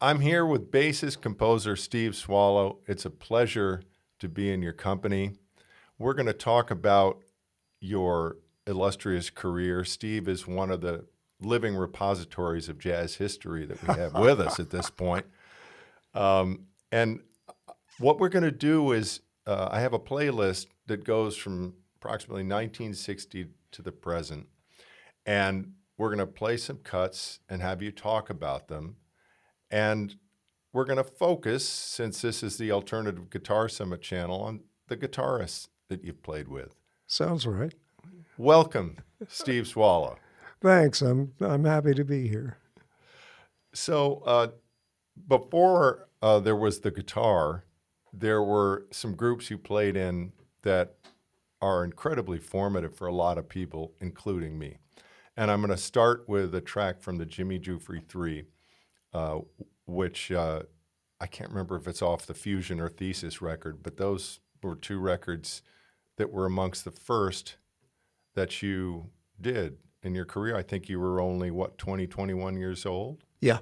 I'm here with bassist composer Steve Swallow. It's a pleasure to be in your company. We're going to talk about your illustrious career. Steve is one of the living repositories of jazz history that we have with us at this point. And what we're going to do is I have a playlist that goes from approximately 1960 to the present. And we're going to play some cuts and have you talk about them. And we're going to focus, since this is the Alternative Guitar Summit channel, on the guitarists that you've played with. Sounds right. Welcome, Steve Swallow. Thanks. I'm happy to be here. So before there was the guitar, there were some groups you played in that are incredibly formative for a lot of people, including me. And I'm going to start with a track from the Jimmy Giuffre 3, which I can't remember if it's off the Fusion or Thesis record, but those were two records that were amongst the first that you did in your career. I think you were only, 20, 21 years old? Yeah.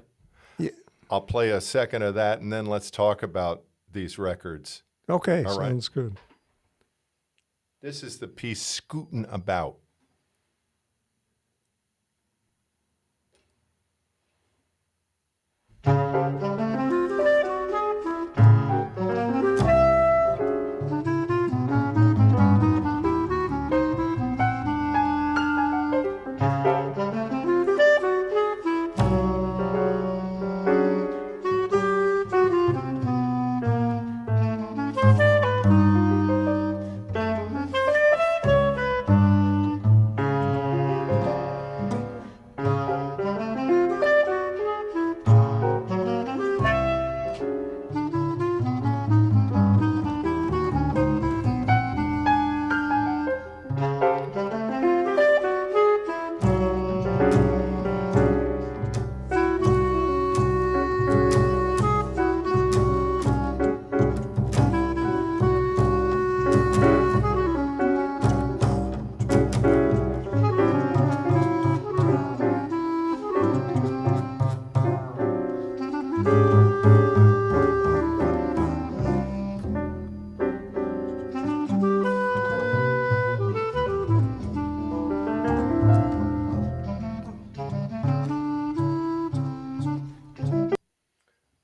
I'll play a second of that, and then let's talk about these records. Okay, All right. sounds good. This is the piece Scootin' About.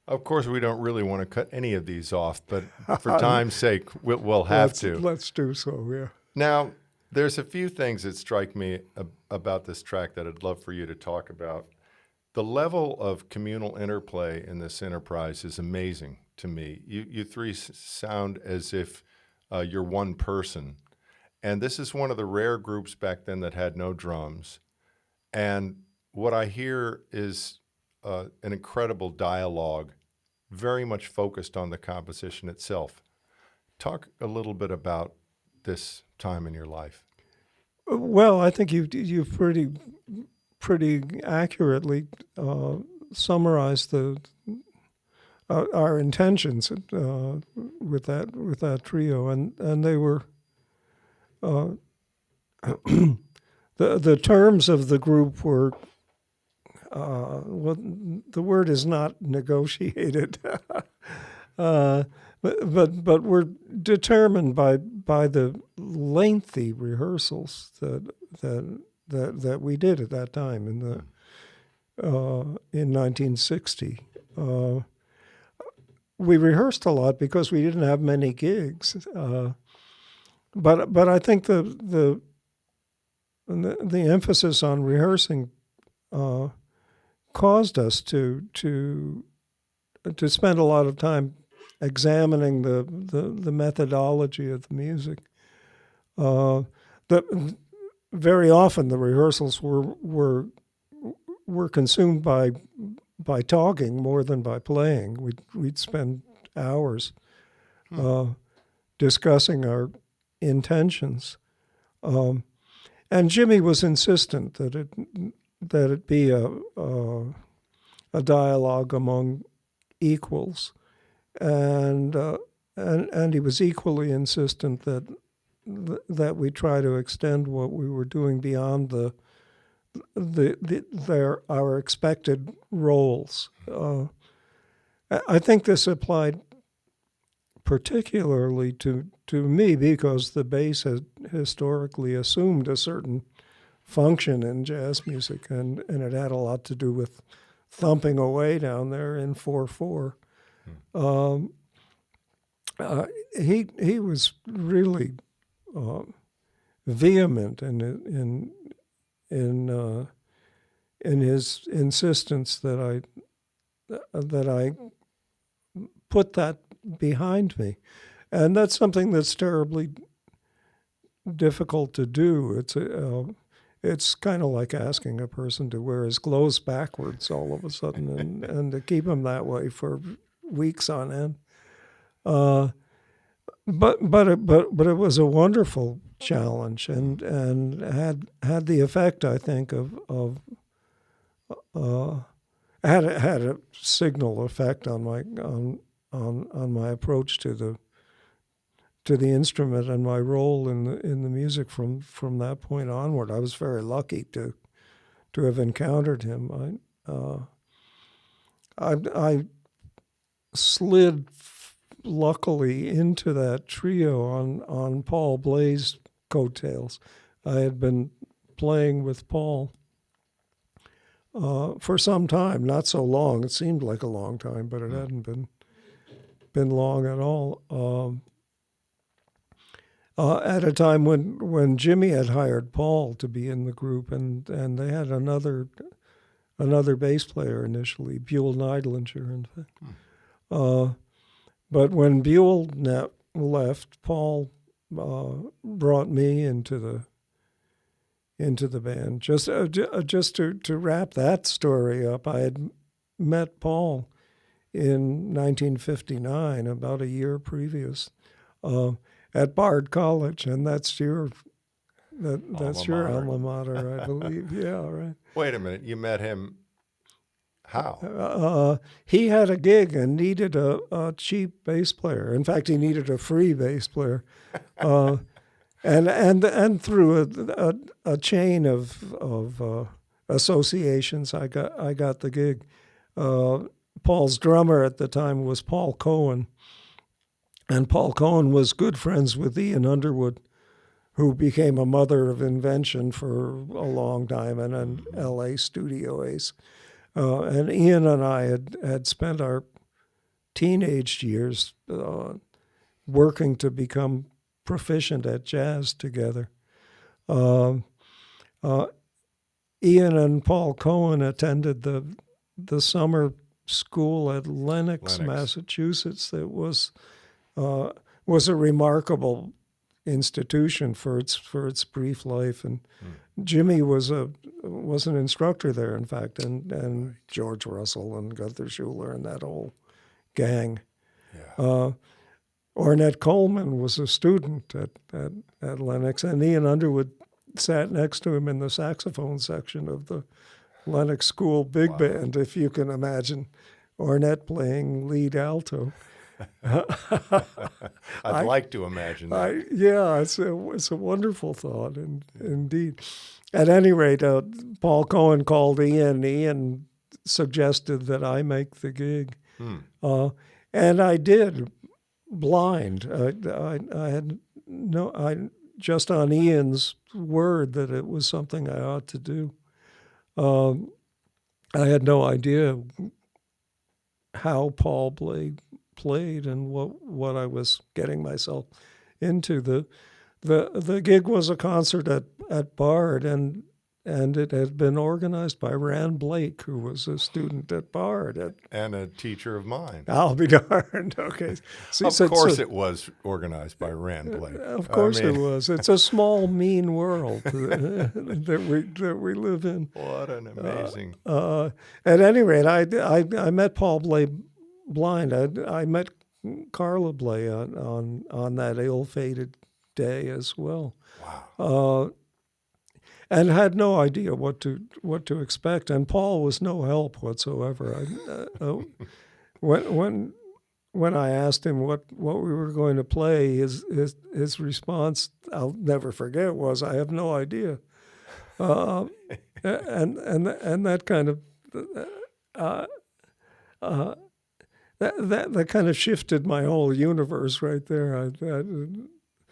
Of course, we don't really want to cut any of these off, but for time's sake, we'll have to. Let's do so, yeah. Now, there's a few things that strike me about this track that I'd love for you to talk about. The level of communal interplay in this enterprise is amazing to me. You three sound as if you're one person. And this is one of the rare groups back then that had no drums. And what I hear is an incredible dialogue, very much focused on the composition itself. Talk a little bit about this time in your life. Well, I think you've pretty accurately summarized our intentions with that trio, and they were the terms of the group were. Well, the word is not negotiated, but we're determined by the lengthy rehearsals that we did at that time in 1960. We rehearsed a lot because we didn't have many gigs, but I think the emphasis on rehearsing caused us to spend a lot of time examining the methodology of the music. Very often the rehearsals were consumed by talking more than by playing. We'd spend hours discussing our intentions, and Jimmy was insistent that it be a dialogue among equals, and he was equally insistent that we try to extend what we were doing beyond our expected roles. I think this applied particularly to me because the bass has historically assumed a certain function in jazz music, and it had a lot to do with thumping away down there in 4/4. He was really vehement in his insistence that I put that behind me, and that's something that's terribly difficult to do. It's kind of like asking a person to wear his clothes backwards all of a sudden, and to keep him that way for weeks on end. But it was a wonderful challenge, and had the effect, I think, of had a signal effect on my approach to the instrument and my role in the music from that point onward. I was very lucky to have encountered him. I slid luckily into that trio on Paul Bley's coattails. I had been playing with Paul for some time, not so long. It seemed like a long time, but it hadn't been long at all. At a time when Jimmy had hired Paul to be in the group, and they had another bass player initially, Buell Neidlinger, in fact. But when Buell left, Paul brought me into the band. Just to wrap that story up, I had met Paul in 1959, about a year previous, at Bard College, and that's your alma mater, I believe. Yeah, right. Wait a minute, you met him how? He had a gig and needed a cheap bass player. In fact, he needed a free bass player, and through a chain of associations, I got the gig. Paul's drummer at the time was Paul Cohen, and Paul Cohen was good friends with Ian Underwood, who became a mother of invention for a long time and an L.A. studio ace. And Ian and I had spent our teenage years working to become proficient at jazz together. Ian and Paul Cohen attended the summer school at Lenox, Massachusetts. That was a remarkable institution for its brief life, and Jimmy was an instructor there, in fact, and George Russell and Gunther Schuller and that whole gang. Yeah. Ornette Coleman was a student at Lenox, and Ian Underwood sat next to him in the saxophone section of the Lenox School Big Band, if you can imagine Ornette playing lead alto. I'd like to imagine that. It's a wonderful thought, indeed. At any rate, Paul Cohen called Ian. Ian suggested that I make the gig, and I did, blind. I had just on Ian's word that it was something I ought to do. I had no idea how Paul Bley played and what I was getting myself into. The gig was a concert at Bard, and it had been organized by Rand Blake, who was a student at Bard. And a teacher of mine. I'll be darned. Okay. Of course it was organized by Rand Blake. Of course it was. It's a small, mean world that we live in. What an amazing... At any rate, I met Paul Bley blind. I met Carla Bley on that ill-fated day as well. Wow. And had no idea what to expect. And Paul was no help whatsoever. When I asked him what we were going to play, his response, I'll never forget, was, "I have no idea." And that kind of that kind of shifted my whole universe right there.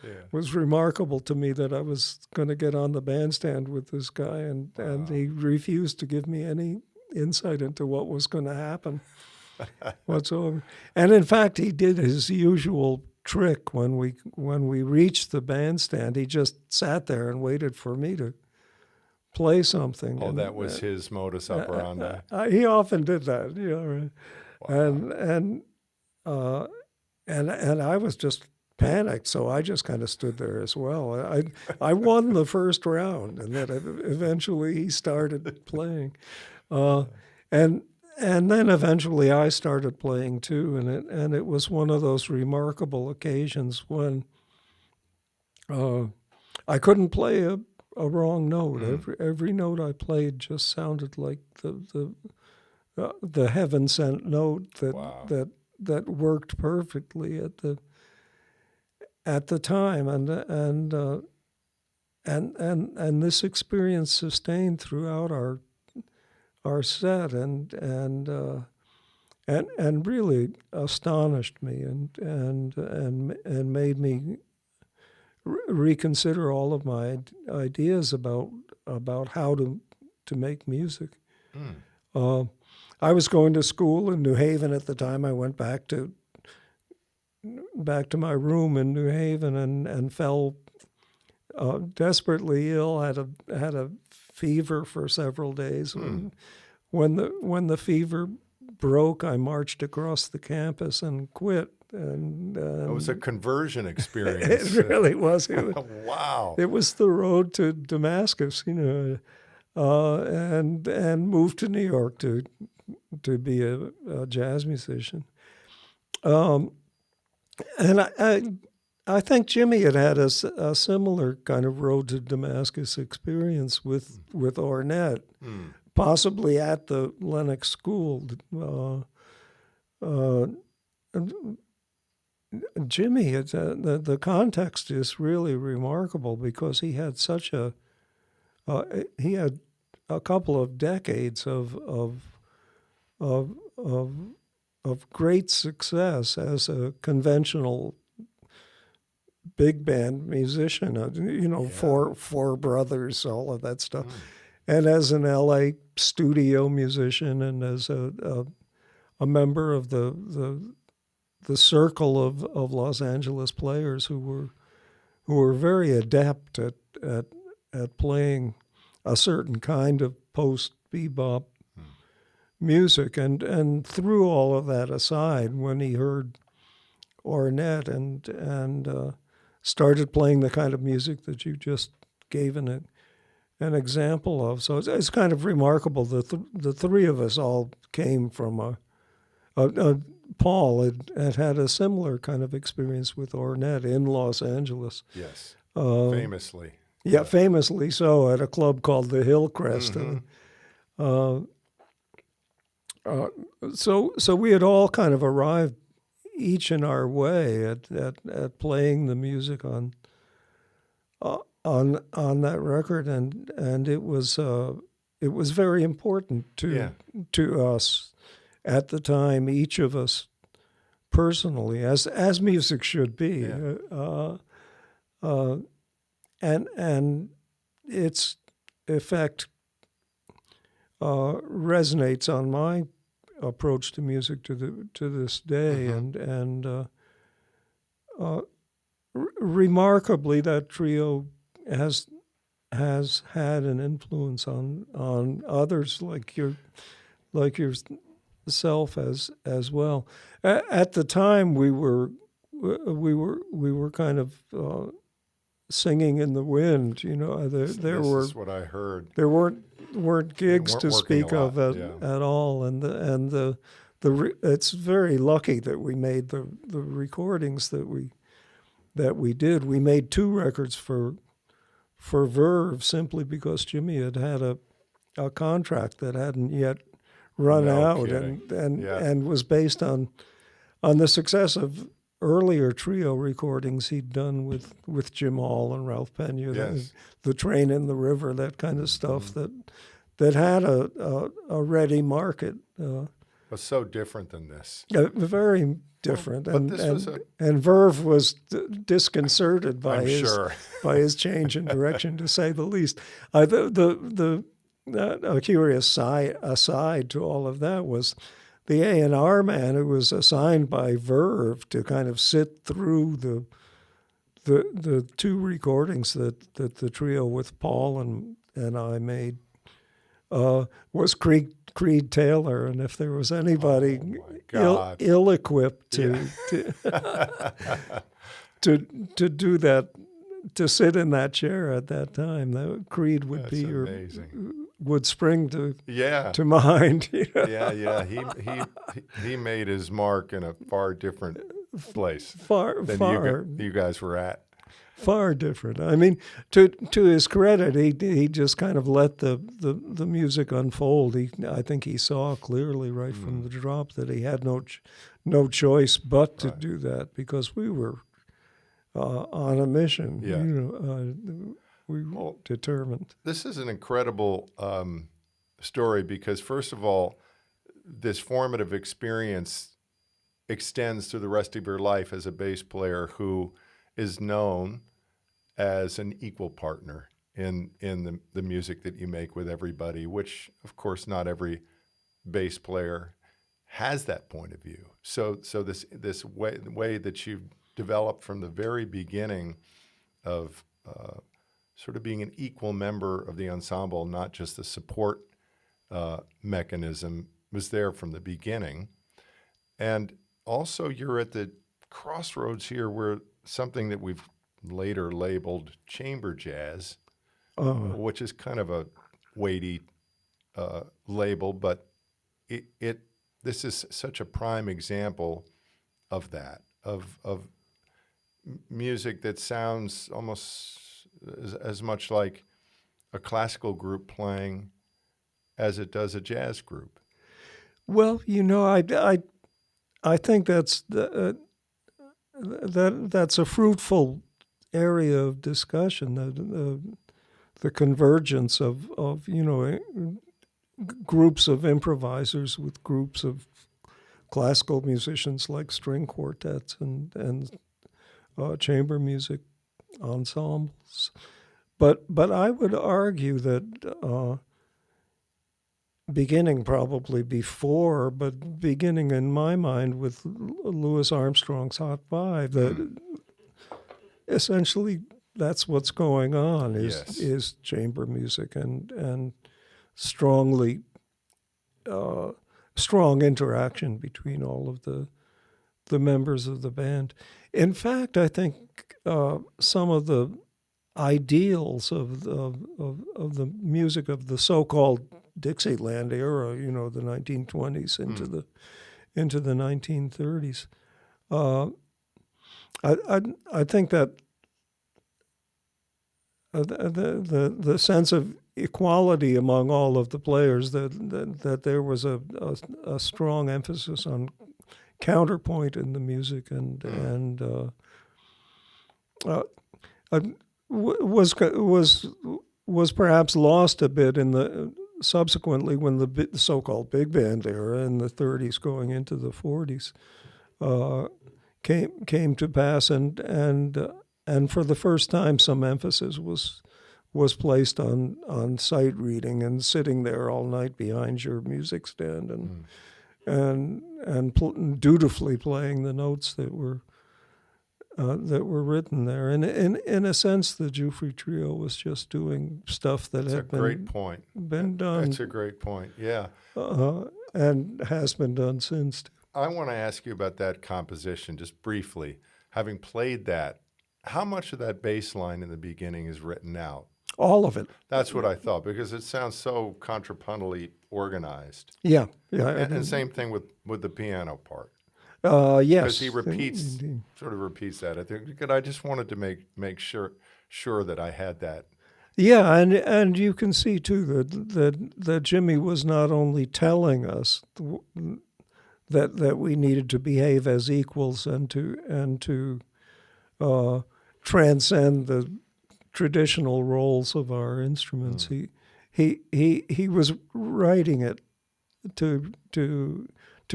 Yeah. Was remarkable to me that I was going to get on the bandstand with this guy, and he refused to give me any insight into what was going to happen whatsoever. And in fact, he did his usual trick when we reached the bandstand. He just sat there and waited for me to play something. Oh, and that was his modus operandi. he often did that, right? Wow. And I was just panicked, so I just kind of stood there as well. I won the first round, and then eventually he started playing, and then eventually I started playing too, and it was one of those remarkable occasions when I couldn't play a wrong note. Every note I played just sounded like the heaven sent note that worked perfectly at the time, and this experience sustained throughout our set, and really astonished me, and made me reconsider all of my ideas about how to make music. I was going to school in New Haven at the time. I went back to my room in New Haven and fell desperately ill. Had a fever for several days. When the fever broke, I marched across the campus and quit. And it was a conversion experience. It really was. Wow. It was the road to Damascus, and moved to New York to be a jazz musician. And I think Jimmy had a similar kind of road to Damascus experience with Ornette, possibly at the Lenox School. Jimmy, the context is really remarkable because he had he had a couple of decades of great success as a conventional big band musician, four brothers, all of that stuff, and as an LA studio musician, and as a member of the circle of Los Angeles players who were very adept at playing a certain kind of post bebop music, and threw all of that aside when he heard Ornette and started playing the kind of music that you just gave an example of. So it's kind of remarkable that the three of us all came from Paul had a similar kind of experience with Ornette in Los Angeles. Yes, famously. Yeah, famously so, at a club called the Hillcrest. So we had all kind of arrived, each in our way, at playing the music on that record, and it was very important to us at the time, each of us personally, as music should be, and its effect resonates on my approach to music to this day, and remarkably, that trio has had an influence on others like yourself as well. At the time, we were kind of singing in the wind. This is what I heard. There weren't gigs to speak of at all, and it's very lucky that we made the recordings that we did. We made 2 records for Verve simply because Jimmy had a contract that hadn't yet run out, and was based on the success of earlier trio recordings he'd done with Jim Hall and Ralph Pena, the Train in the River, that kind of stuff that had a ready market. was so different than this. Very different. But this was a, And Verve was disconcerted by I'm sure. by his change in direction, to say the least. A curious aside to all of that was the A&R man who was assigned by Verve to kind of sit through the two recordings that the trio with Paul and I made was Creed Taylor, and if there was anybody ill-equipped to do that, to sit in that chair at that time, that Creed would That's amazing. Would spring to Yeah. to mind. Yeah. He made his mark in a far different place far than you guys were at. Far different. I mean, to his credit, he just kind of let the music unfold. I think he saw clearly right from the drop that he had no choice but to do that, because we were on a mission. Yeah. We were determined. This is an incredible story because, first of all, this formative experience extends through the rest of your life as a bass player who is known as an equal partner in the music that you make with everybody, which, of course, not every bass player has that point of view. So this way that you've developed from the very beginning of sort of being an equal member of the ensemble, not just the support mechanism, was there from the beginning. And also you're at the crossroads here where something that we've later labeled chamber jazz, which is kind of a weighty label, but this is such a prime example of that, of music that sounds almost as much like a classical group playing as it does a jazz group. Well, I think that's that's a fruitful area of discussion. The convergence of groups of improvisers with groups of classical musicians like string quartets and chamber music ensembles. But I would argue that beginning probably before, but beginning in my mind with Louis Armstrong's Hot Five, that essentially that's what's going on is chamber music and strong interaction between all of the members of the band. In fact, I think some of the ideals of the music of the so-called Dixieland era, the 1920s into the 1930s. I think that the sense of equality among all of the players, that there was a strong emphasis on counterpoint in the music and was perhaps lost a bit in the subsequently when the so-called big band era in the 30s going into the 40s came to pass, and for the first time some emphasis was placed on sight reading and sitting there all night behind your music stand and dutifully playing the notes that were written there. And in a sense, the Giuffre Trio was just doing stuff that had been done. That's a great point, yeah. And has been done since. I want to ask you about that composition just briefly. Having played that, how much of that bass line in the beginning is written out? All of it. That's what I thought, because it sounds so contrapuntally organized. Yeah. And same thing with the piano part. Yes. Because he sort of repeats that. I think I just wanted to make sure that I had that. Yeah, and you can see too that Jimmy was not only telling us that we needed to behave as equals and to transcend the traditional roles of our instruments. He was writing it to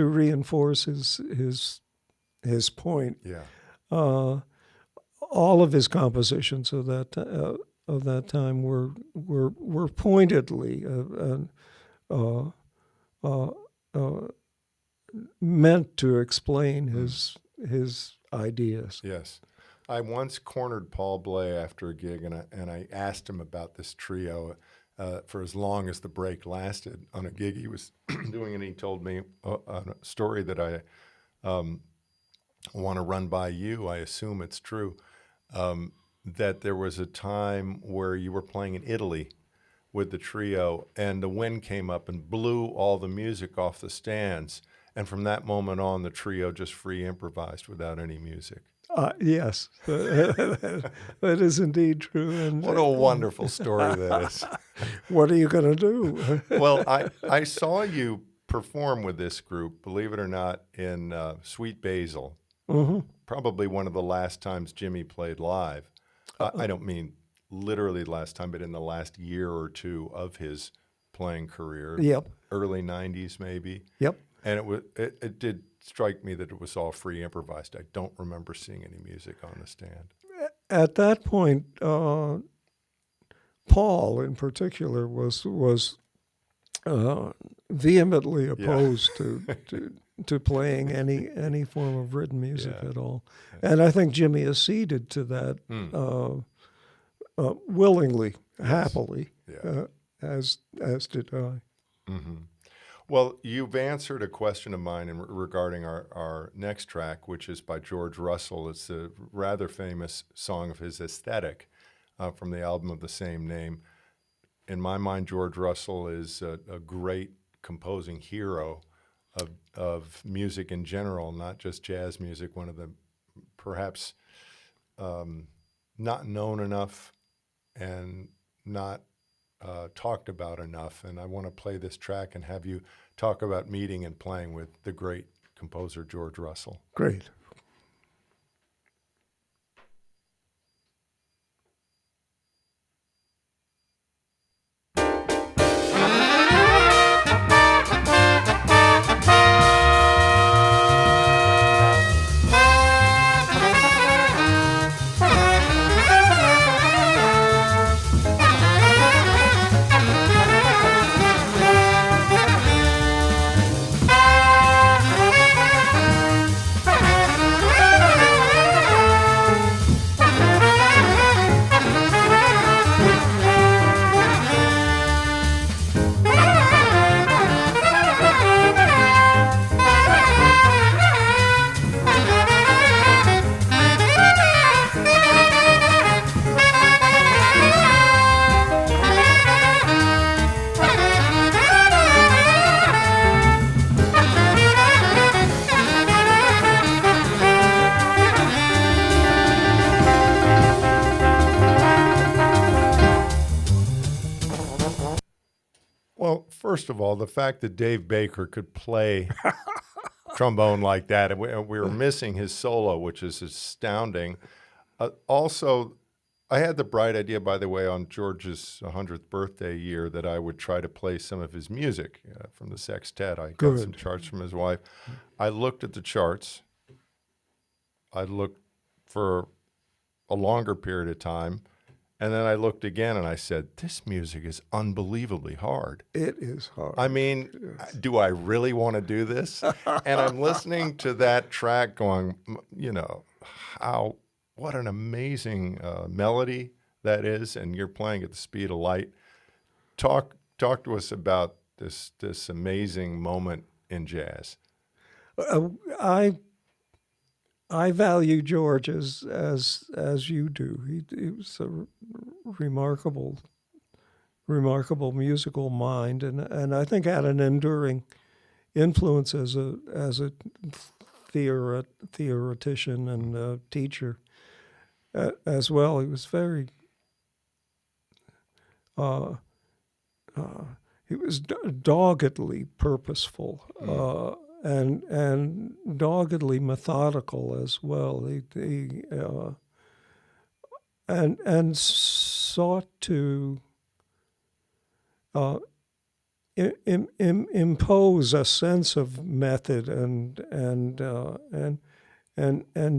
reinforce his point. Yeah. All of his compositions of that time were pointedly meant to explain his ideas. Yes. I once cornered Paul Bley after a gig, and I asked him about this trio for as long as the break lasted on a gig he was doing, and he told me a story that I want to run by you. I assume it's true, that there was a time where you were playing in Italy with the trio, and the wind came up and blew all the music off the stands. And from that moment on, the trio just free improvised without any music. Yes, that is indeed true. And What a wonderful story that is. what are you going to do? Well, I saw you perform with this group, believe it or not, in Sweet Basil. Mm-hmm. Probably one of the last times Jimmy played live. I don't mean literally the last time, but in the last year or two of his playing career. Yep. Early 90s, maybe. Yep. And it did strike me that it was all free improvised. I don't remember seeing any music on the stand. At that point, Paul in particular was vehemently opposed to playing any form of written music at all, and I think Jimmy acceded to that willingly, happily, as did I. Mm-hmm. Well, you've answered a question of mine regarding our next track, which is by George Russell. It's a rather famous song of his, Aesthetic, from the album of the same name. In my mind, George Russell is a great composing hero of music in general, not just jazz music, one of the perhaps not known enough and not talked about enough. And I want to play this track and have you talk about meeting and playing with the great composer George Russell. Great. Well, first of all, the fact that Dave Baker could play trombone like that, and we were missing his solo, which is astounding. Also, I had the bright idea, by the way, on George's 100th birthday year that I would try to play some of his music from the sextet. I got some charts from his wife. I looked at the charts. I looked for a longer period of time. And then I looked again and I said, this music is unbelievably hard. It is hard. I mean, do I really want to do this? And I'm listening to that track going, you know, what an amazing melody that is. And you're playing at the speed of light. Talk to us about this amazing moment in jazz. I value George as you do. He was a remarkable musical mind, and I think had an enduring influence as a theoretician and teacher as well. He was very he was doggedly purposeful. And doggedly methodical as well. He sought to impose a sense of method and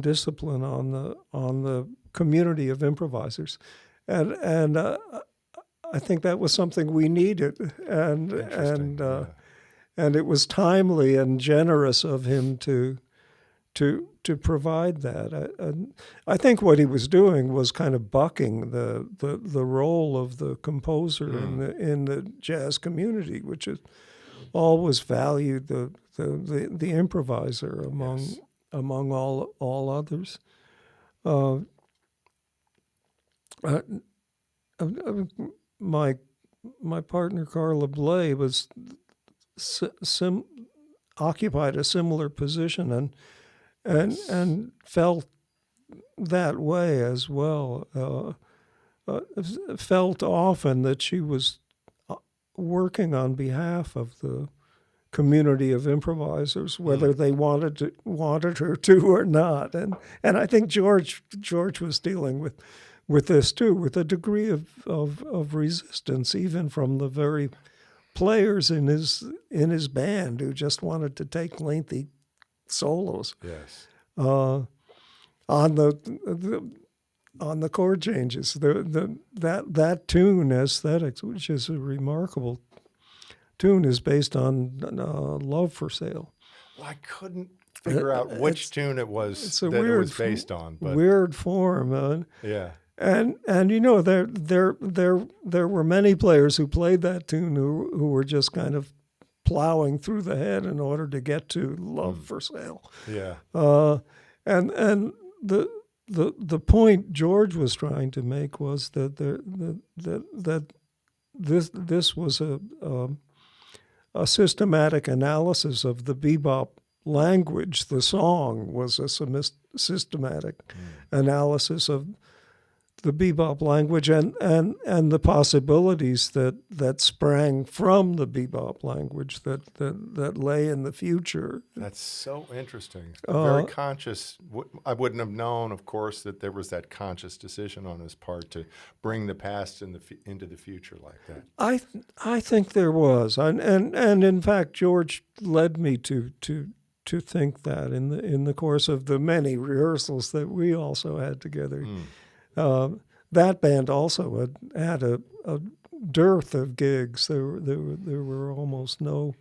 discipline on the community of improvisers, and I think that was something we needed, Interesting. Yeah. and it was timely and generous of him to provide that. I think what he was doing was kind of bucking the role of the composer in the jazz community, which has always valued the improviser among all others. My partner Carla Bley was occupied a similar position and felt that way as well. Felt often that she was working on behalf of the community of improvisers, whether they wanted her to or not. And I think George was dealing with this too, with a degree of resistance, even from the very players in his band who just wanted to take lengthy solos. Yes. On the chord changes, that tune Aesthetics, which is a remarkable tune, is based on Love for Sale. Well, I couldn't figure out which tune it was that it was based on. But weird form. yeah. And there were many players who played that tune who were just kind of plowing through the head in order to get to Love for Sale. Yeah. And the point George was trying to make was that this was a systematic analysis of the bebop language. The song was a systematic analysis of the bebop language and the possibilities that sprang from the bebop language that lay in the future. That's so interesting. Very conscious. I wouldn't have known, of course, that there was that conscious decision on his part to bring the past into the future like that. I think there was, and in fact, George led me to think that in the course of the many rehearsals that we also had together. That band also had a dearth of gigs. There were almost no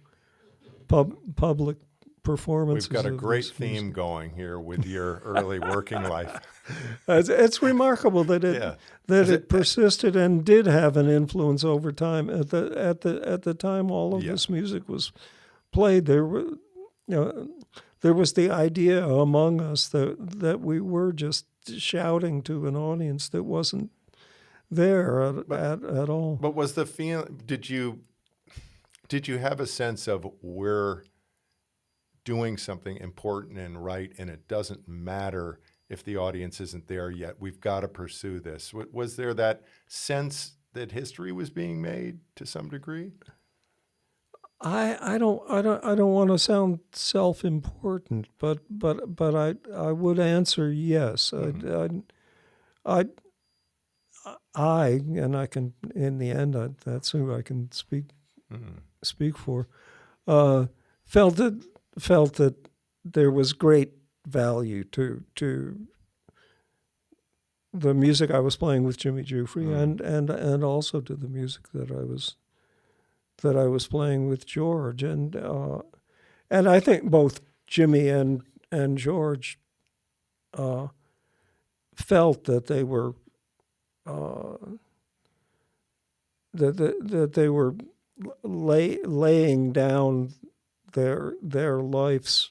public performances. We've got a great theme going here with your early working life. It's remarkable that it persisted and did have an influence over time. At the time all of this music was played, there was the idea among us that we were just shouting to an audience that wasn't there at all. But was the feeling? Did you have a sense of we're doing something important and right, and it doesn't matter if the audience isn't there yet? We've got to pursue this. Was there that sense that history was being made to some degree? I don't want to sound self-important, but I would answer yes. I and I can, in the end, that's who I can speak for. Felt that there was great value to the music I was playing with Jimmy Giuffre and also to the music that I was playing with George, and I think both Jimmy and George felt that they were that they were laying down their life's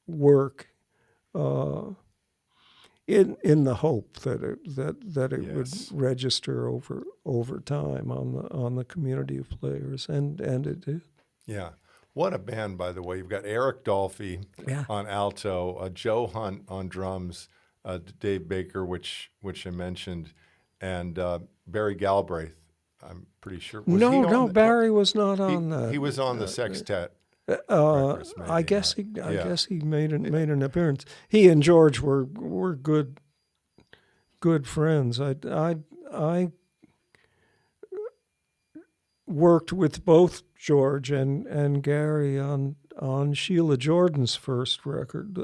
work in the hope that it would register over time on the community of players, and it did. Yeah. What a band, by the way. You've got Eric Dolphy on alto, Joe Hunt on drums, Dave Baker, which I mentioned, and Barry Galbraith, I'm pretty sure. Barry was not on that. He was on the sextet. I guess he made an appearance. He and George were good friends. I worked with both George and Gary on Sheila Jordan's first record.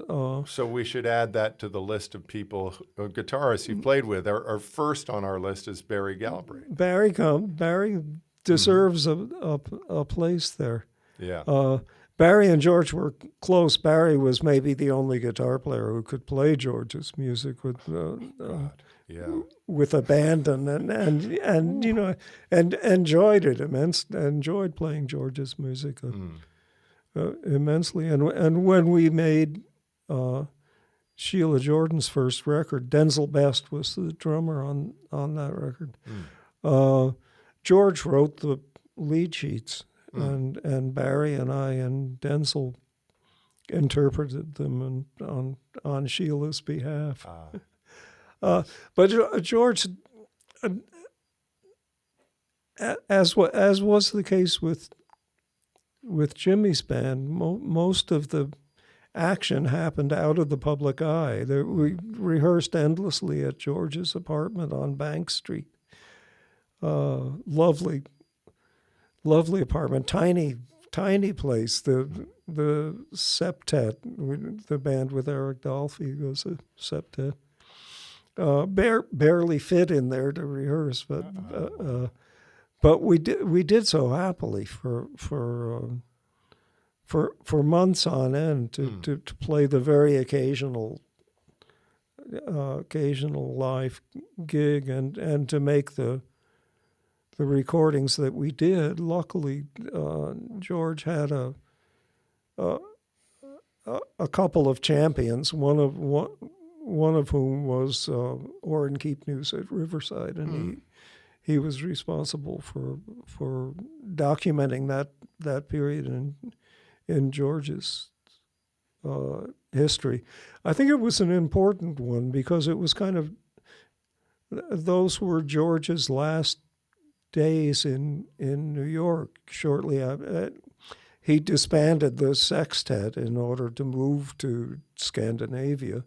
So we should add that to the list of people, guitarists you played with. Our first on our list is Barry Galbraith. Barry deserves a place there. Yeah. Barry and George were close. Barry was maybe the only guitar player who could play George's music with with abandon and you know, and enjoyed it enjoyed playing George's music immensely. And when we made Sheila Jordan's first record, Denzel Best was the drummer on that record. George wrote the lead sheets. And Barry and I and Denzel interpreted them on Sheila's behalf. But George, as was the case with Jimmy's band, most of the action happened out of the public eye. We rehearsed endlessly at George's apartment on Bank Street. Lovely apartment, tiny place. The septet, the band with Eric Dolphy was a septet. Barely fit in there to rehearse, but we did so happily for months on end to play the very occasional live gig and to make the recordings that we did. Luckily, George had a couple of champions. One of whom was Orrin Keepnews at Riverside, and he was responsible for documenting that period in George's history. I think it was an important one because it was kind of, those were George's last days in New York. Shortly after, he disbanded the sextet in order to move to Scandinavia,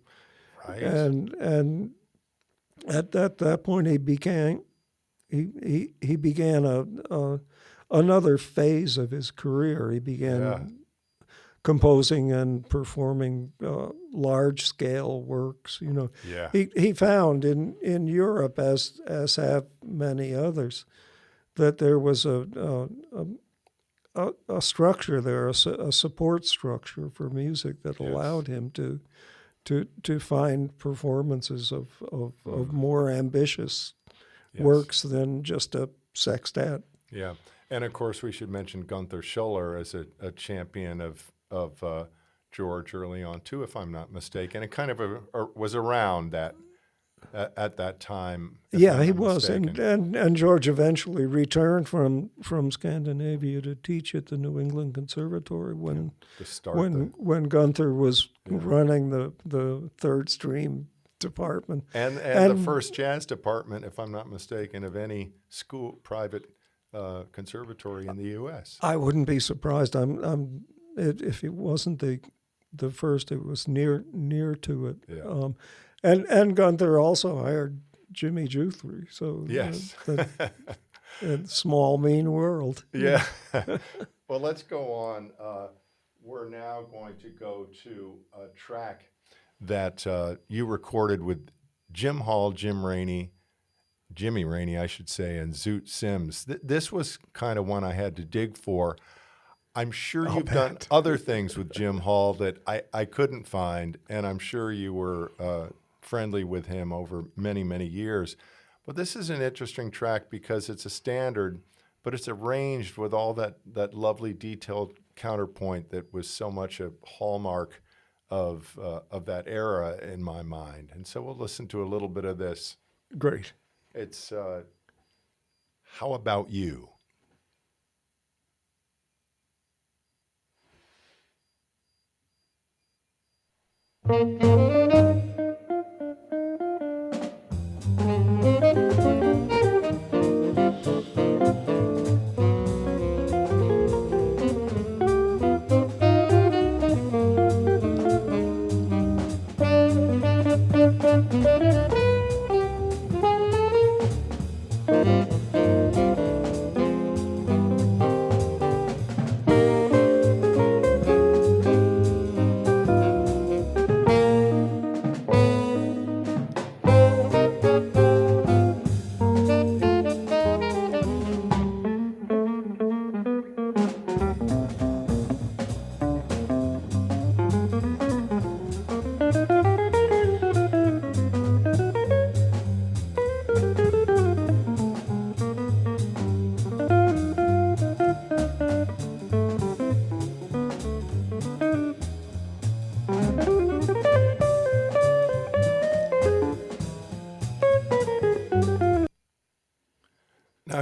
right? And at that point he began another phase of his career. He began composing and performing large scale works. You know, he found in Europe, as have many others, that there was a structure there, a support structure for music that allowed him to find performances of more ambitious works than just a sextet. Yeah, and of course we should mention Gunther Schuller as a champion of George early on too, if I'm not mistaken. It kind of was around that. At that time, yeah, he was, and George eventually returned from Scandinavia to teach at the New England Conservatory when Gunther was running the third stream department and the first jazz department, if I'm not mistaken, of any private conservatory in the U.S. I wouldn't be surprised. If it wasn't the first, it was near to it. Yeah. And Gunther also hired Jimmy Giuffre, so yes, small mean world. Yeah. Well, let's go on. We're now going to go to a track that you recorded with Jim Hall, Jimmy Raney, I should say, and Zoot Sims. This was kind of one I had to dig for. I'm sure you've done other things with Jim Hall that I couldn't find, and I'm sure you were friendly with him over many, many years. But this is an interesting track because it's a standard, but it's arranged with all that lovely detailed counterpoint that was so much a hallmark of that era in my mind. And so we'll listen to a little bit of this. Great. It's How About You?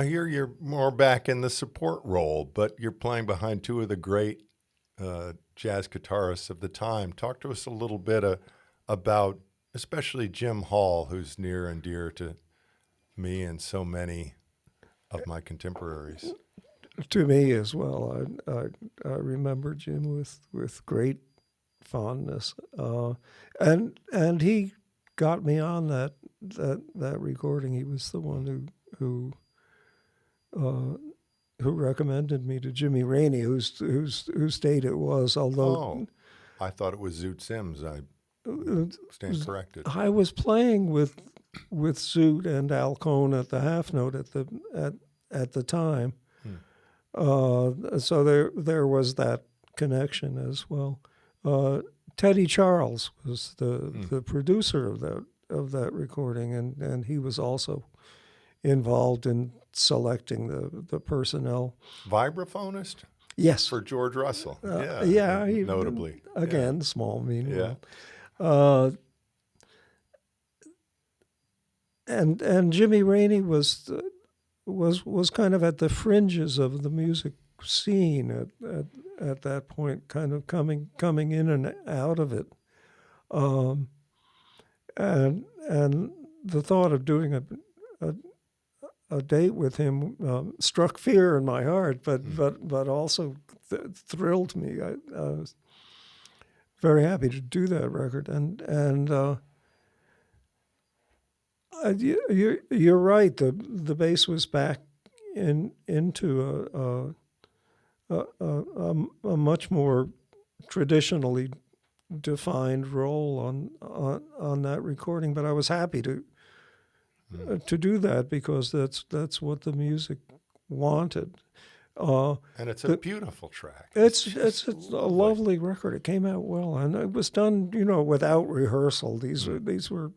hear you're more back in the support role, but you're playing behind two of the great jazz guitarists of the time. Talk to us a little bit about, especially Jim Hall, who's near and dear to me and so many of my contemporaries. To me as well. I remember Jim with great fondness, and he got me on that recording. He was the one who recommended me to Jimmy Raney, whose date it was. Although I thought it was Zoot Sims. I stand corrected. I was playing with Zoot and Al Cohn at the half note at the time. So there was that connection as well. Teddy Charles was the producer of that recording, and he was also involved in selecting the personnel. Vibraphonist? Yes. For George Russell. Notably. Again, small meanwhile. Yeah. And Jimmy Raney was kind of at the fringes of the music scene at that point, kind of coming in and out of it, and the thought of doing a date with him struck fear in my heart, but also thrilled me. I was very happy to do that record, and you're right. The bass was back into a much more traditionally defined role on that recording. But I was happy to do that because that's what the music wanted. And it's a beautiful track. It's a lovely record. It came out well, and it was done, without rehearsal. These were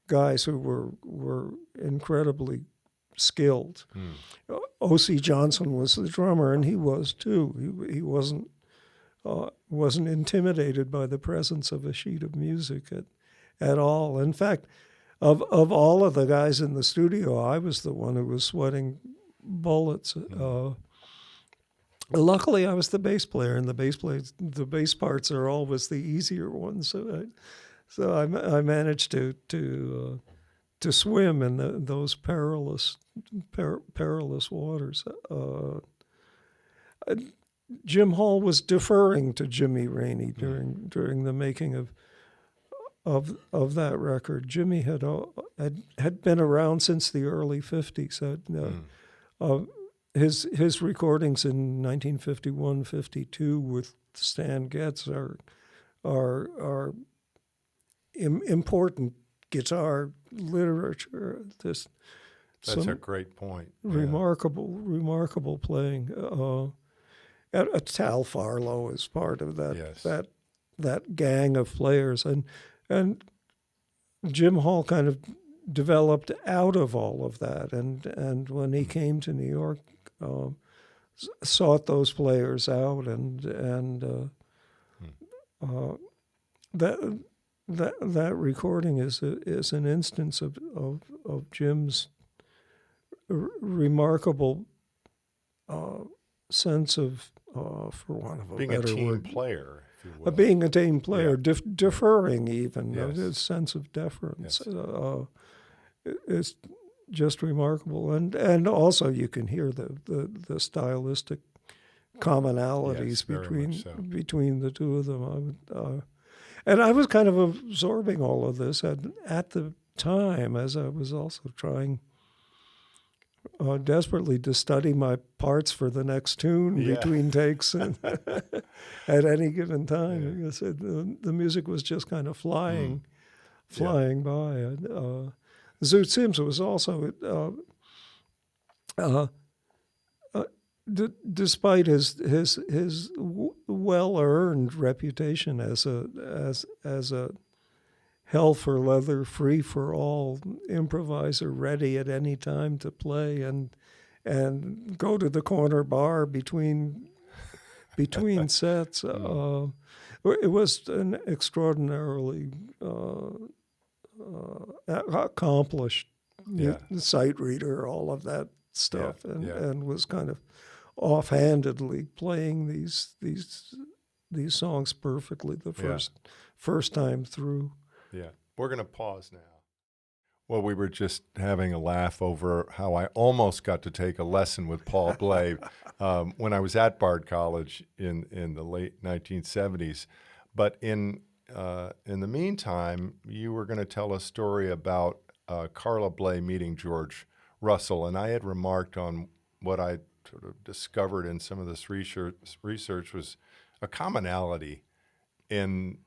guys who were incredibly skilled. O.C. Johnson was the drummer, and he was too. He wasn't intimidated by the presence of a sheet of music at all. In fact, of all of the guys in the studio, I was the one who was sweating bullets. Luckily, I was the bass player, and the bass parts are always the easier ones. So I managed to swim in those perilous waters. Jim Hall was deferring to Jimmy Raney during the making of that record. Jimmy had been around since the early '50s. His recordings in 1951, '52 with Stan Getz are important guitar literature. That's a great point. Remarkable playing. Tal Farlow is part of that. Yes. That gang of players, and Jim Hall kind of developed out of all of that, and when he came to New York, sought those players out, and that recording is an instance of Jim's remarkable sense of, for want of a being better a team word, player, if you will. being a team player, deferring even, Yes. a sense of deference. Yes. It's just remarkable, and also you can hear the stylistic commonalities very much so. between the two of them. And I was kind of absorbing all of this at the time, as I was also trying desperately to study my parts for the next tune between takes and at any given time. Because the music was just kind of flying by. Zoot Sims was also, despite his well-earned reputation as a hell for leather, free for all improviser, ready at any time to play and go to the corner bar between sets. It was an extraordinarily accomplished Yeah. sight reader, all of that Yeah. stuff, and Yeah. and was kind of offhandedly playing these songs perfectly the Yeah. first time through. Yeah. We're going to pause now. Well, we were just having a laugh over how I almost got to take a lesson with Paul Bley when I was at Bard College in the late 1970s. But in the meantime, you were going to tell a story about Carla Bley meeting George Russell, and I had remarked on what I sort of discovered in some of this research was a commonality in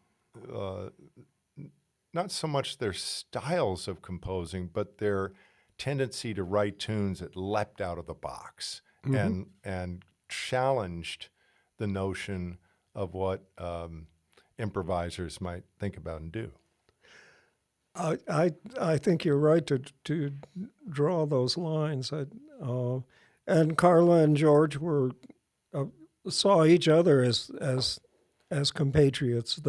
not so much their styles of composing, but their tendency to write tunes that leapt out of the box and challenged the notion of what improvisers might think about and do. I think you're right to draw those lines. And Carla and George were saw each other as compatriots.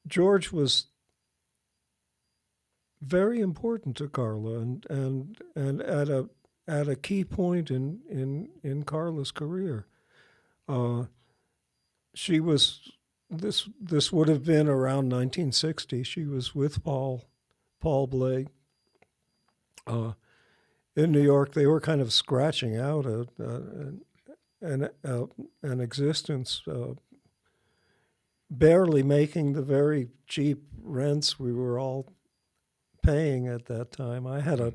George was very important to Carla, and at a key point in Carla's career. She was this would have been around 1960. She was with Paul Bley in New York. They were kind of scratching out an existence, barely making the very cheap rents we were all paying at that time. I had a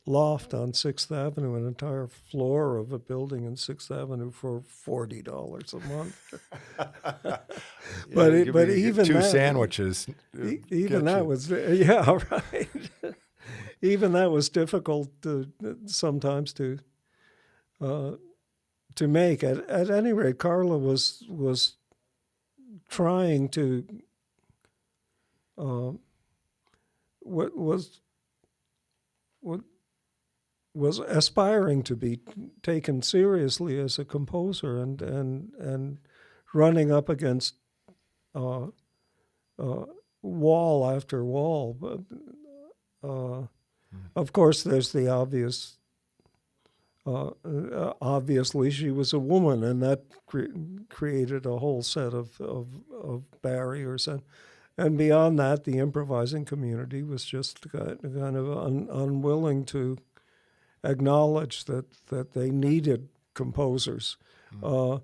loft on 6th Avenue, an entire floor of a building in 6th Avenue for $40 a month. But even two that, sandwiches, even that was right. Even that was difficult sometimes to make. At any rate, Carla was trying to was aspiring to be taken seriously as a composer, and running up against wall after wall. But of course, there's the obvious. Obviously, she was a woman, and that created a whole set of barriers. And beyond that, the improvising community was just kind of unwilling to acknowledge that they needed composers. The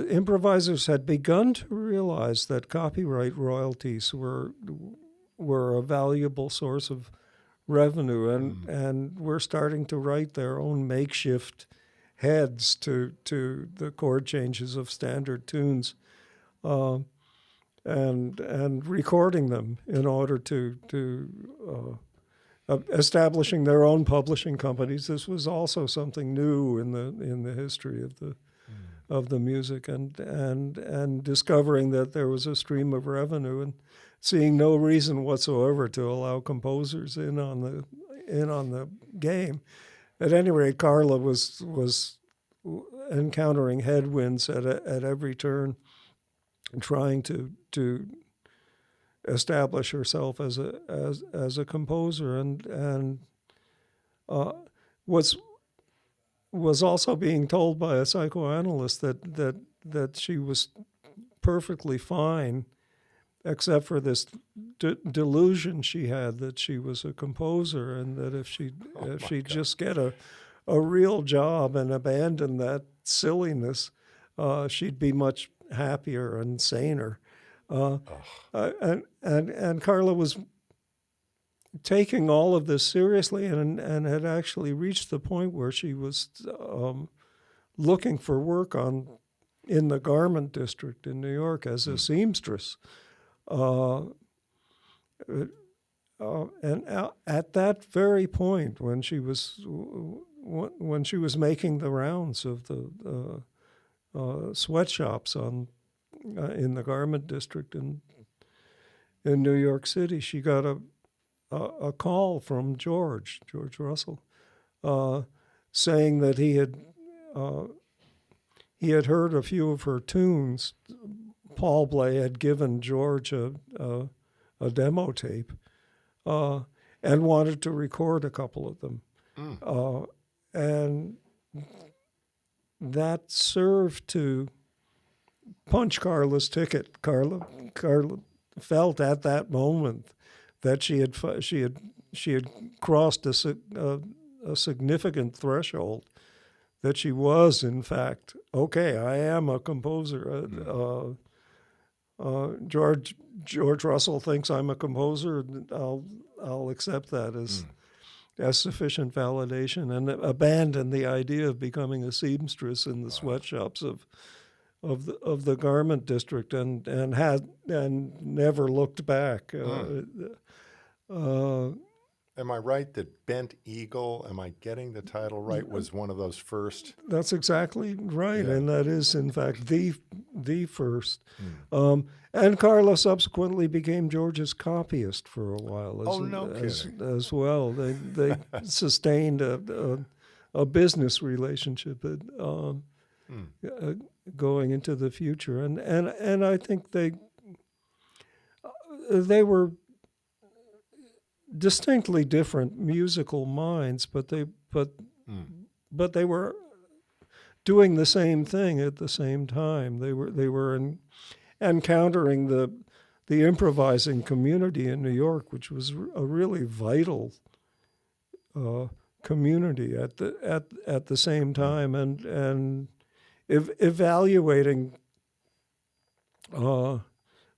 improvisers had begun to realize that copyright royalties were a valuable source of revenue, and were starting to write their own makeshift heads to the chord changes of standard tunes, and recording them in order to establishing their own publishing companies. This was also something new in the history of the music, and discovering that there was a stream of revenue, and seeing no reason whatsoever to allow composers in on the game. At any rate, Carla was encountering headwinds at every turn, trying to establish herself as a composer, and was also being told by a psychoanalyst that she was perfectly fine, except for this delusion she had that she was a composer, and that if she'd just get a real job and abandon that silliness, she'd be much happier and saner. And Carla was taking all of this seriously, and had actually reached the point where she was looking for work in the garment district in New York as a seamstress. And at that very point, when she was making the rounds of the sweatshops in the garment district in New York City, she got a call from George Russell, saying that he had heard a few of her tunes. Paul Bley had given George a a demo tape, and wanted to record a couple of them. And that served to punch Carla's ticket. Carla felt at that moment that she had crossed a significant threshold, that she was in fact okay. I am a composer. George Russell thinks I'm a composer. I'll accept that as sufficient validation, and abandon the idea of becoming a seamstress in the sweatshops of the garment district, and never looked back. Am I right that Bent Eagle, am I getting the title right, was one of those first? That's exactly right, Yeah. and that is in fact the first. And Carla subsequently became George's copyist for a while. As well. They sustained a business relationship going into the future, and I think they were distinctly different musical minds, but they were doing the same thing at the same time. They were encountering the improvising community in New York, which was a really vital community at the same time, and evaluating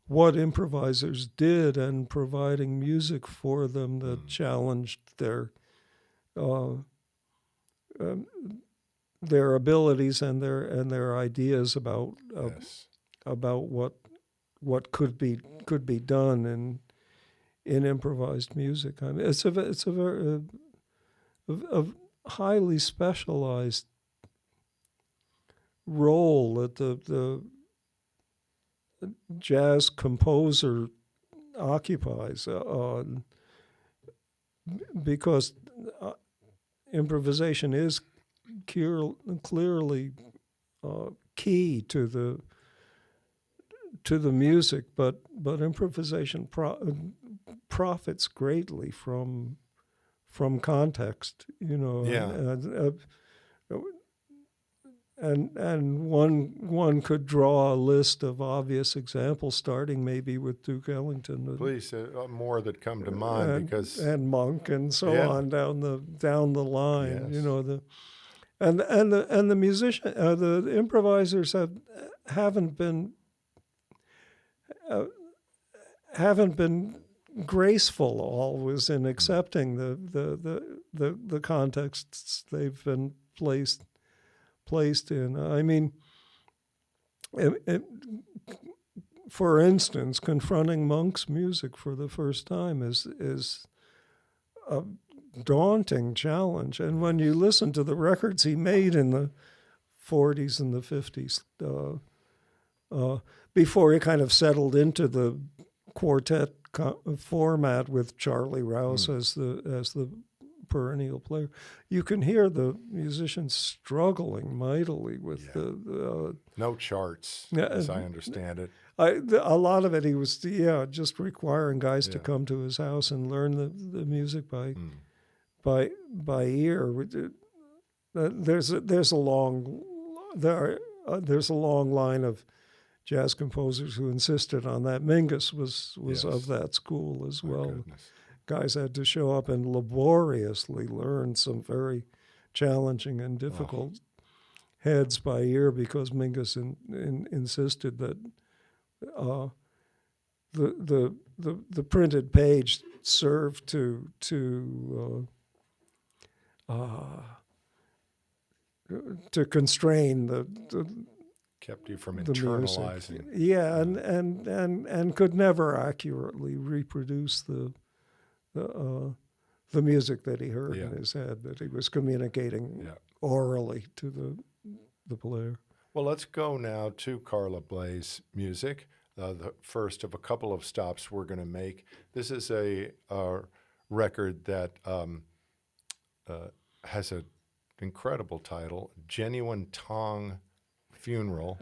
what improvisers did and providing music for them that challenged their abilities and their ideas about what could be done in improvised music. I mean, it's a very a highly specialized role that the jazz composer occupies, because improvisation is clearly key to the music, but improvisation profits greatly from context, and one could draw a list of obvious examples, starting maybe with Duke Ellington. Please, more that come to mind, because and Monk and so on down the line. Yes. And the musician, the improvisers haven't been graceful always in accepting the contexts they've been placed in. I mean, for instance, confronting Monk's music for the first time is a daunting challenge. And when you listen to the records he made in the 40s and the 50s, before he kind of settled into the quartet format with Charlie Rouse as the perennial player, you can hear the musicians struggling mightily with the no charts, as I understand it. A lot of it, he was just requiring guys to come to his house and learn the music by ear. There's a long line of jazz composers who insisted on that. Mingus was of that school as well. Goodness. Guys had to show up and laboriously learn some very challenging and difficult heads by ear, because Mingus insisted that the printed page served to constrain the Kept you from the internalizing. music. And could never accurately reproduce the music that he heard in his head, that he was communicating orally to the player. Well, let's go now to Carla Bley's music, the first of a couple of stops we're going to make. This is a record that has an incredible title, Genuine Tong Funeral.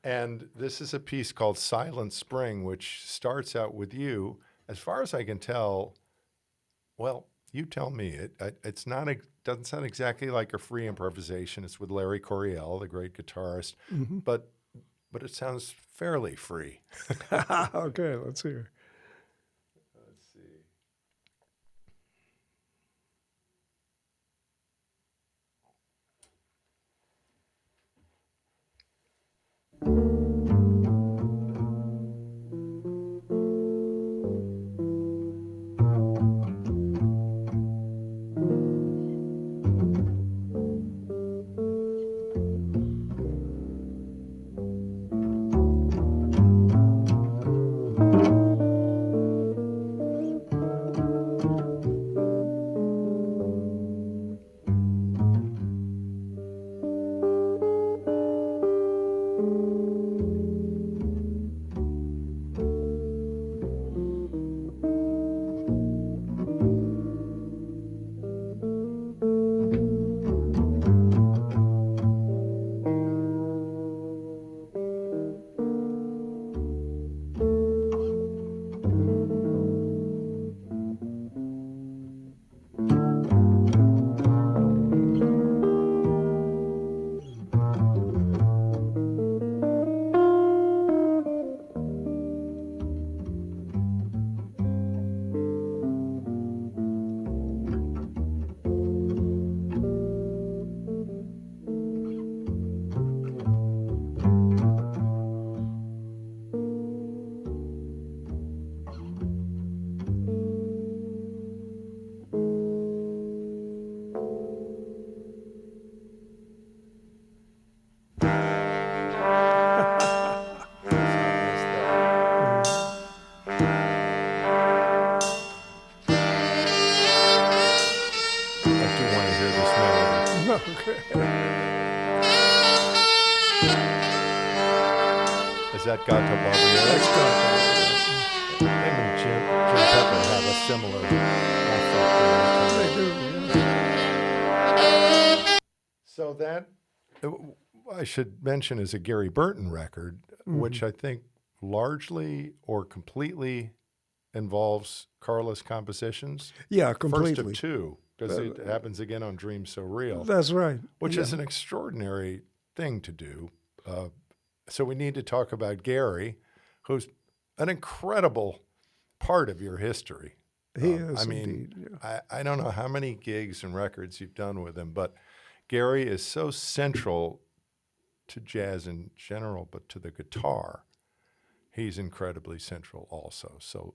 And this is a piece called Silent Spring, which starts out with you. As far as I can tell, well, you tell me. It's not doesn't sound exactly like a free improvisation. It's with Larry Coryell, the great guitarist, but it sounds fairly free. Okay, let's hear. Let's see. Is that Gato Barbieri? That's Him and Jim Pepper have a similar effect. They do, yeah. So that, I should mention, is a Gary Burton record, which I think largely or completely involves Carla's compositions. Yeah, completely. First of two, because it happens again on Dreams So Real. That's right. Which is an extraordinary thing to do. So we need to talk about Gary, who's an incredible part of your history. He is, I mean, indeed. Yeah. I don't know how many gigs and records you've done with him, but Gary is so central to jazz in general, but to the guitar, he's incredibly central also. So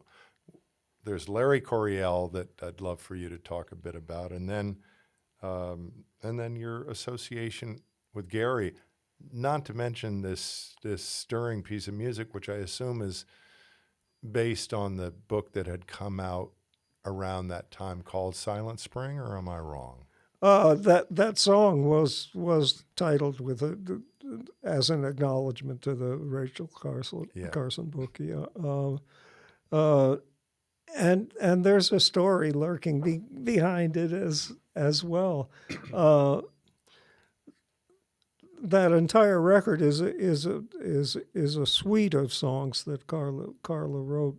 there's Larry Coryell that I'd love for you to talk a bit about, and then your association with Gary. Not to mention this stirring piece of music, which I assume is based on the book that had come out around that time called Silent Spring, or am I wrong? That song was titled with as an acknowledgement to the Rachel Carson book. Yeah, and there's a story lurking behind it as well. That entire record is a suite of songs that Carla wrote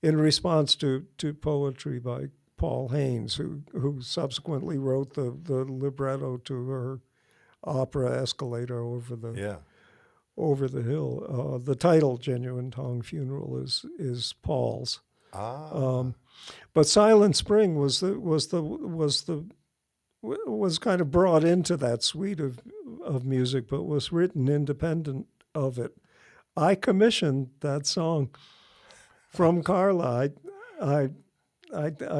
in response to poetry by Paul Haynes, who subsequently wrote the libretto to her opera Escalator over the hill. The title "Genuine Tongue Funeral" is Paul's. But Silent Spring was kind of brought into that suite of music, but was written independent of it. I commissioned that song from Carla. I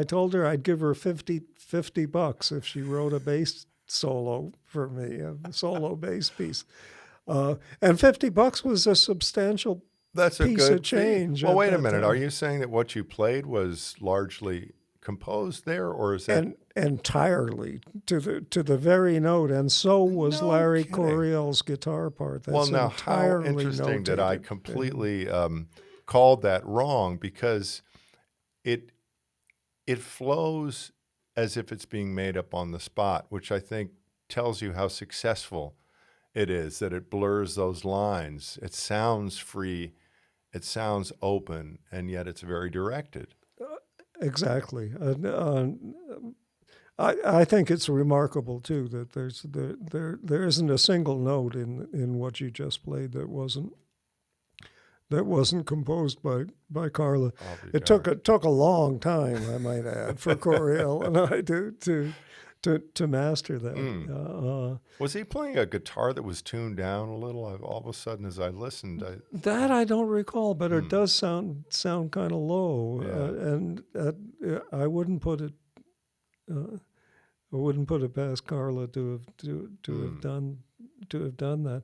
told her I'd give her $50 if she wrote a bass solo for me, a solo bass piece. And $50 was a substantial piece of change. Well, wait a minute. Are you saying that what you played was largely composed there, or is that entirely to the very note? And so was Larry Coryell's guitar part. That's now how interesting that I completely called that wrong, because it flows as if it's being made up on the spot, which I think tells you how successful it is, that it blurs those lines. It sounds free, it sounds open, and yet it's very directed. Exactly. I think it's remarkable too that there isn't a single note in what you just played that wasn't composed by Carla. It took a long time, I might add, for Coryell and I to master that. Was he playing a guitar that was tuned down a little? All of a sudden, as I listened, that I don't recall, but it does sound kind of low, Yeah. and I wouldn't put it. I wouldn't put it past Carla to have done that.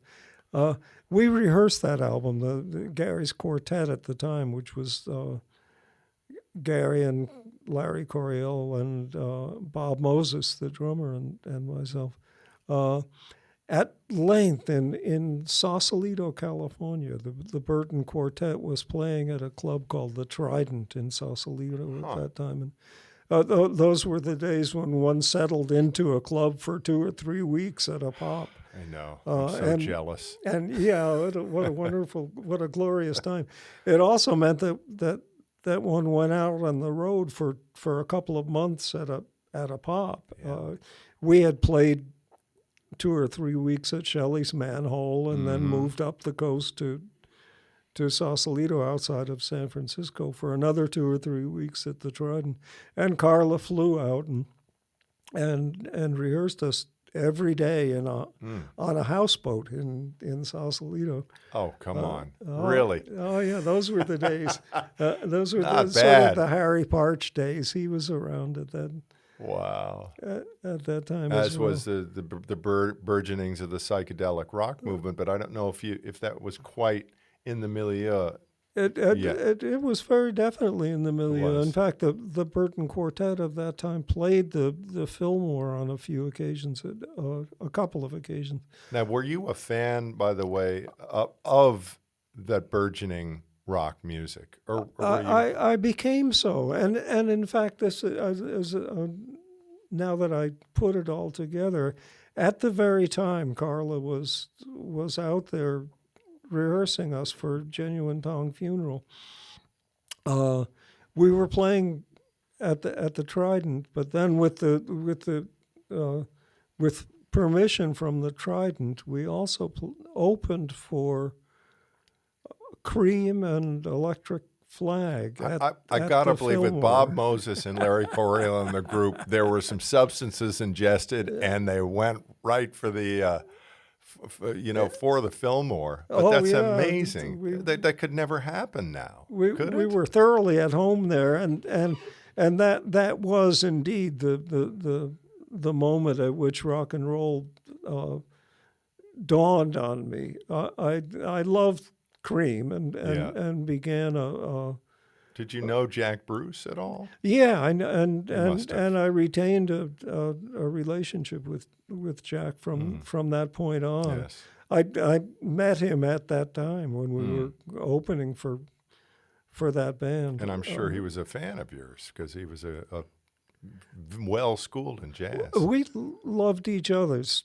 We rehearsed that album, the Gary's quartet at the time, which was Gary and Larry Coryell and Bob Moses, the drummer, and myself. At length in Sausalito, California, the Burton Quartet was playing at a club called the Trident in Sausalito at that time. And those were the days when one settled into a club for 2 or 3 weeks at a pop. I know. I'm so jealous. And yeah, what a wonderful, what a glorious time. It also meant that one went out on the road for a couple of months at a pop. Yeah. We had played 2 or 3 weeks at Shelley's Manhole and then moved up the coast to Sausalito outside of San Francisco for another 2 or 3 weeks at the Trident. And Carla flew out and rehearsed us every day on a houseboat in Sausalito. Oh, come on. Really? Oh, yeah, those were the days. Those were Not sort bad. of the Harry Parch days. He was around at that Wow. at that time As well. was the burgeonings of the psychedelic rock movement, but I don't know if that was quite in the milieu. It was very definitely in the milieu. was. In fact, the Burton Quartet of that time played the Fillmore on a few occasions, a couple of occasions. Now, were you a fan, by the way, of that burgeoning rock music, or were you? I became so, and in fact, this is now that I put it all together, at the very time Carla was out there rehearsing us for Genuine Tongue Funeral. We were playing at the Trident, but then with permission from the Trident, we also opened for Cream and Electric Flag. I gotta believe with Bob Moses and Larry Coryell in the group, there were some substances ingested, and they went right for the. For the Fillmore. But that's amazing. That could never happen now. We were thoroughly at home there, and that was indeed the moment at which rock and roll dawned on me. I loved Cream and began a. Did you know Jack Bruce at all? Yeah, and I retained a relationship with Jack from that point on. Yes. I met him at that time when we were opening for that band. And I'm sure he was a fan of yours because he was a well-schooled in jazz. We loved each other's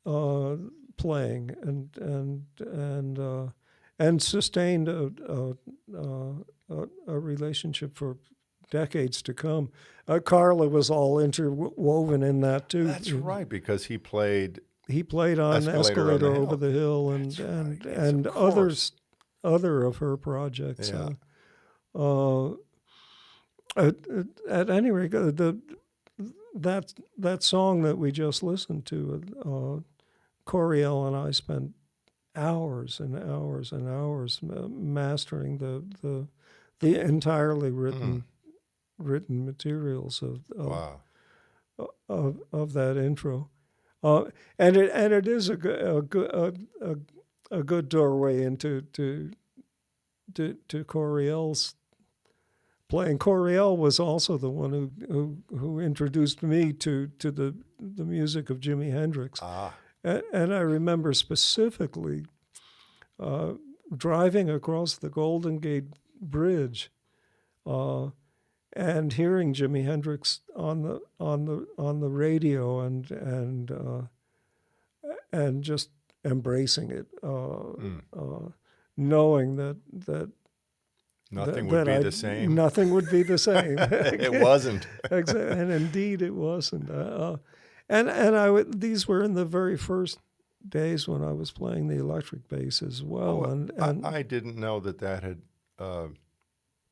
playing and sustained a relationship for decades to come. Carla was all interwoven in that too. That's right, because he played on Escalator Over the Hill That's right. Yes, and of course. other of her projects. Yeah. At any rate, that song that we just listened to, Coryell and I spent hours and hours and hours mastering the entirely written materials Wow. of that intro, and it is a good doorway into Coryell's playing. Coryell was also the one who introduced me to the music of Jimi Hendrix. And I remember specifically driving across the Golden Gate Bridge and hearing Jimi Hendrix on the radio and just embracing it, knowing that Nothing would be the same. Nothing would be the same. It wasn't. And indeed, it wasn't. These were in the very first days when I was playing the electric bass as well. I didn't know that had.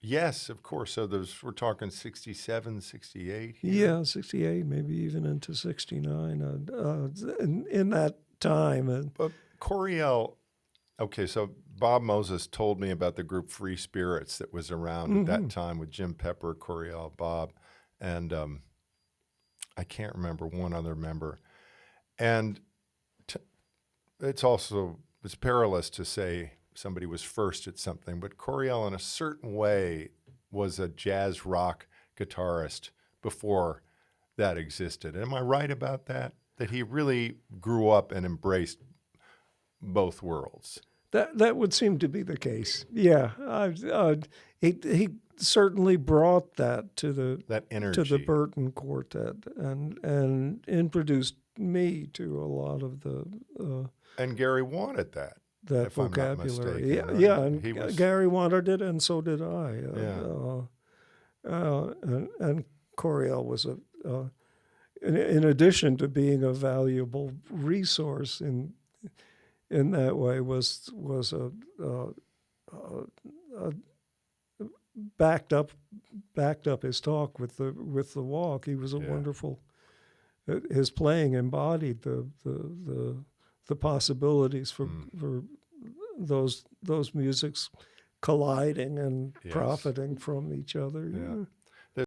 Yes, of course. So we're talking 67, 68 here. Yeah, 68, maybe even into 69. In that time. But Coryell, okay, so Bob Moses told me about the group Free Spirits that was around at that time with Jim Pepper, Coryell, Bob, and I can't remember one other member. And it's perilous to say somebody was first at something, but Coryell in a certain way was a jazz rock guitarist before that existed. Am I right about that? That he really grew up and embraced both worlds? That would seem to be the case. Yeah, he certainly brought that to that energy to the Burton Quartet and introduced me to a lot of the and Gary wanted that vocabulary. Right? Yeah, and Gary wanted it, and so did I. And Coryell was in addition to being a valuable resource in that way, was backed up his talk with the walk. He was a wonderful. His playing embodied the possibilities for those musics colliding and profiting from each other. Yeah.